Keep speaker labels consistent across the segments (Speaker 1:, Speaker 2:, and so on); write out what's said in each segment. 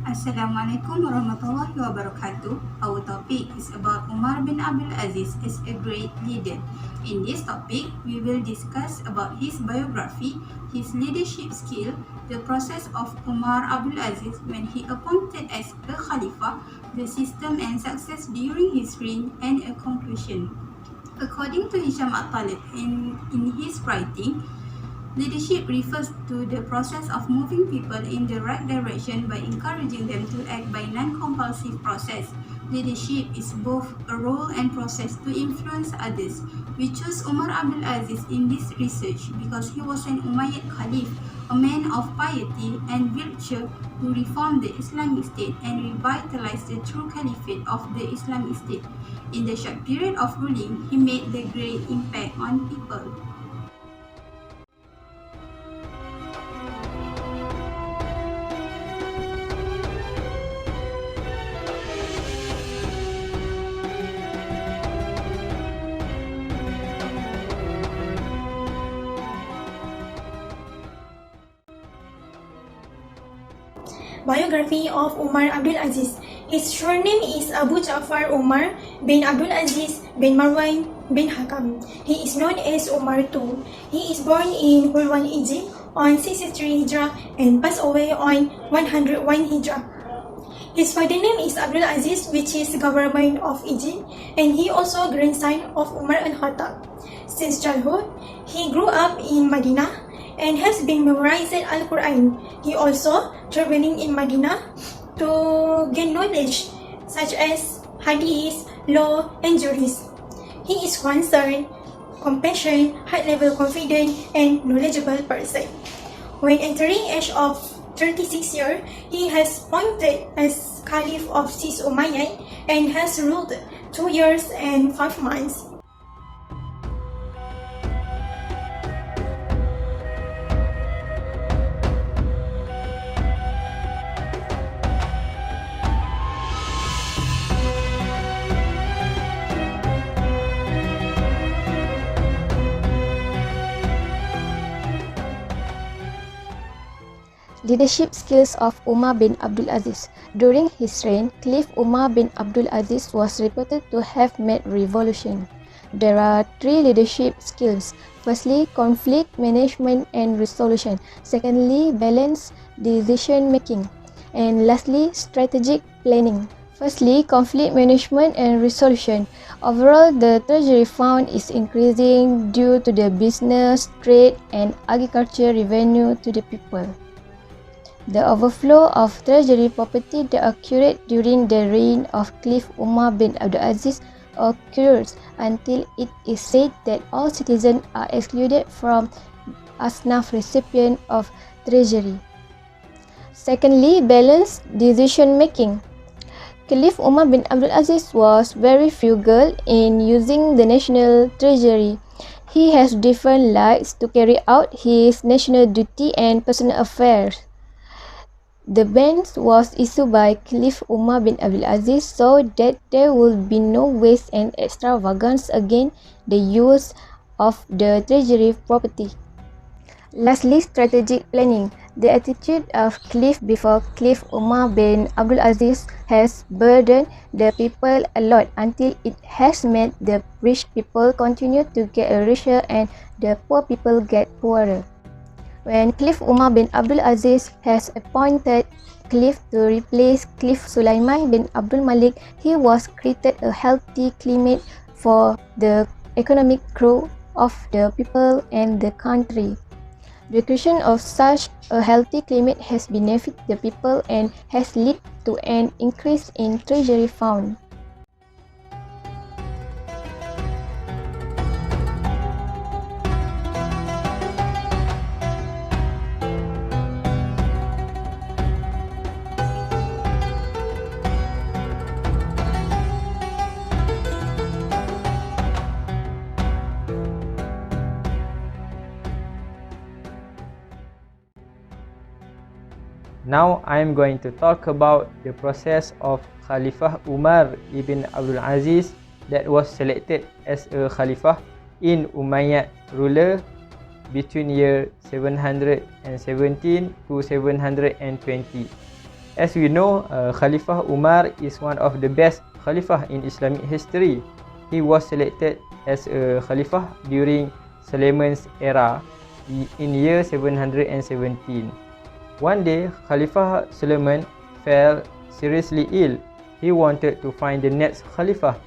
Speaker 1: Assalamualaikum warahmatullahi wabarakatuh. Our topic is about Umar bin Abdul Aziz as a great leader. In this topic, we will discuss about his biography, his leadership skill, the process of Umar Abdul Aziz when he appointed as a Khalifa, the system and success during his reign, and a conclusion. According to Hisham At-Talib in his writing, leadership refers to the process of moving people in the right direction by encouraging them to act by non-compulsive process. Leadership is both a role and process to influence others. We choose Umar Abdul Aziz in this research because he was an Umayyad Khalif, a man of piety and virtue who reformed the Islamic State and revitalized the true caliphate of the Islamic State. In the short period of ruling, he made the great impact on people.
Speaker 2: Biography of Umar Abdul Aziz. His surname is Abu Ja'far Umar bin Abdul Aziz bin Marwan bin Hakam. He is known as Umar II. He is born in Hulwan, Egypt on 63 Hijrah and passed away on 101 Hijrah. His father name is Abdul Aziz, which is government of Egypt, and he also grandson of Umar al-Khattab. Since childhood, he grew up in Medina and has been memorizing Al-Quran. He also traveling in Medina to gain knowledge such as hadith, law, and juris. He is concerned, compassionate, high-level confident, and knowledgeable person. When entering age of 36 years, he has appointed as Caliph of Sis Umayyad and has ruled 2 years and 5 months.
Speaker 3: Leadership skills of Umar bin Abdul Aziz. During his reign, Caliph Umar bin Abdul Aziz was reported to have made revolution. There are 3 leadership skills. Firstly, conflict management and resolution. Secondly, balanced decision making. And lastly, strategic planning. Firstly, conflict management and resolution. Overall, the treasury fund is increasing due to the business, trade, and agriculture revenue to the people. The overflow of treasury property that occurred during the reign of Caliph Umar bin Abdul Aziz occurs until it is said that all citizens are excluded from asnaf recipient of treasury. Secondly, balanced decision making. Caliph Umar bin Abdul Aziz was very frugal in using the national treasury. He has different lights to carry out his national duty and personal affairs. The ban was issued by Caliph Umar bin Abdul Aziz so that there would be no waste and extravagance against the use of the treasury property. Lastly, strategic planning. The attitude of Caliph before Caliph Umar bin Abdul Aziz has burdened the people a lot until it has made the rich people continue to get richer and the poor people get poorer. When Caliph Umar bin Abdul Aziz has appointed Caliph to replace Caliph Sulaiman bin Abdul Malik, he was created a healthy climate for the economic growth of the people and the country. The creation of such a healthy climate has benefited the people and has led to an increase in treasury fund.
Speaker 4: Now I am going to talk about the process of Khalifah Umar ibn Abdul Aziz that was selected as a Khalifah in Umayyad ruler between year 717 to 720. As we know, Khalifah Umar is one of the best Khalifah in Islamic history. He was selected as a Khalifah during Suleiman's era in year 717. One day, Khalifah Suleiman fell seriously ill. He wanted to find the next Khalifah,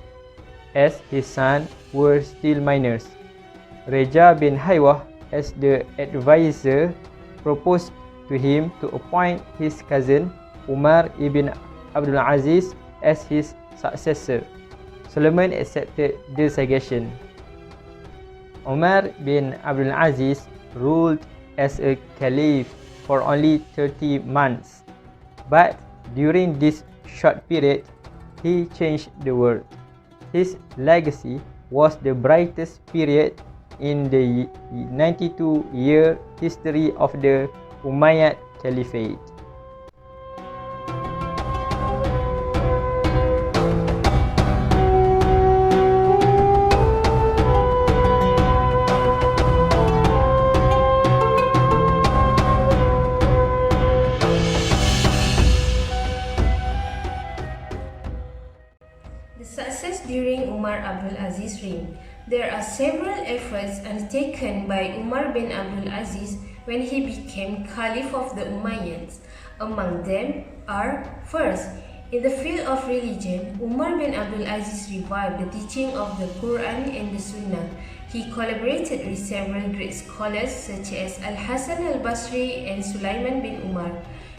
Speaker 4: as his sons were still minors. Reja bin Haywah, as the advisor, proposed to him to appoint his cousin Umar ibn Abdul Aziz as his successor. Suleiman accepted the suggestion. Umar bin Abdul Aziz ruled as a caliph for only 30 months, but during this short period, he changed the world. His legacy was the brightest period in the 92-year history of the Umayyad Caliphate.
Speaker 5: The success during Umar Abdul Aziz's reign. There are several efforts undertaken by Umar bin Abdul Aziz when he became Caliph of the Umayyads. Among them are, first, in the field of religion, Umar bin Abdul Aziz revived the teaching of the Quran and the Sunnah. He collaborated with several great scholars such as Al-Hasan al-Basri and Sulaiman bin Umar.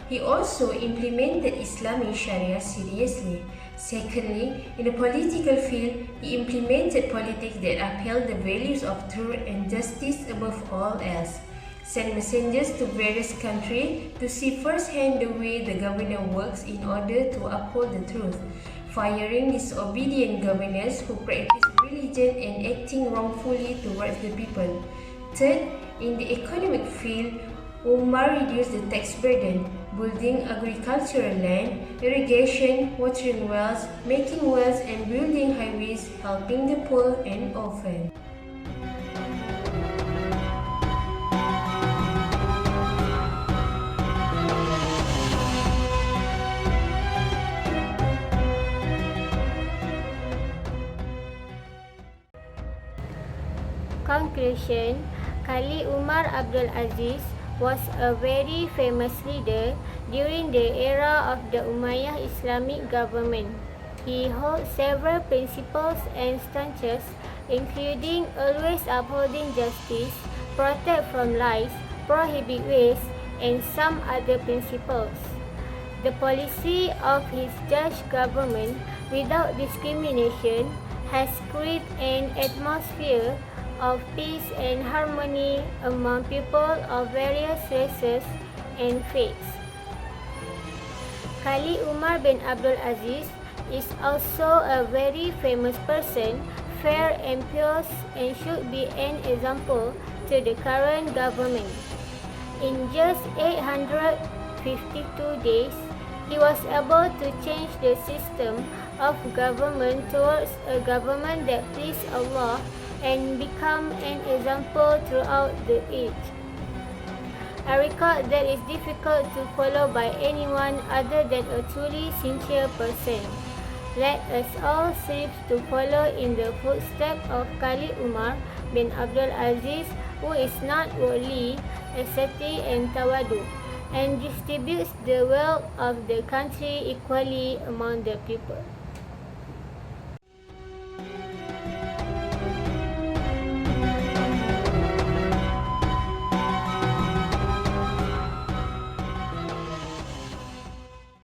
Speaker 5: He also implemented Islamic Sharia seriously. Secondly, in the political field, he implemented politics that upheld the values of truth and justice above all else. Sent messengers to various countries to see firsthand the way the governor works in order to uphold the truth, firing disobedient governors who practice religion and acting wrongfully towards the people. Third, in the economic field, Umar reduced the tax burden, building agricultural land, irrigation, watering wells, making wells and building highways, helping the poor and orphan.
Speaker 6: Conclusion: Khalif Umar Abdul Aziz was a very famous leader during the era of the Umayyad Islamic government. He holds several principles and stances, including always upholding justice, protect from lies, prohibit waste, and some other principles. The policy of his just government without discrimination has created an atmosphere of peace and harmony among people of various races and faiths. Khalif Umar bin Abdul Aziz is also a very famous person, fair and pious, and should be an example to the current government. In just 852 days, he was able to change the system of government towards a government that pleased Allah and become an example throughout the age. A record that is difficult to follow by anyone other than a truly sincere person. Let us all strive to follow in the footsteps of Khalif Umar bin Abdul Aziz, who is not worldly, ascetic and tawadu, and distributes the wealth of the country equally among the people.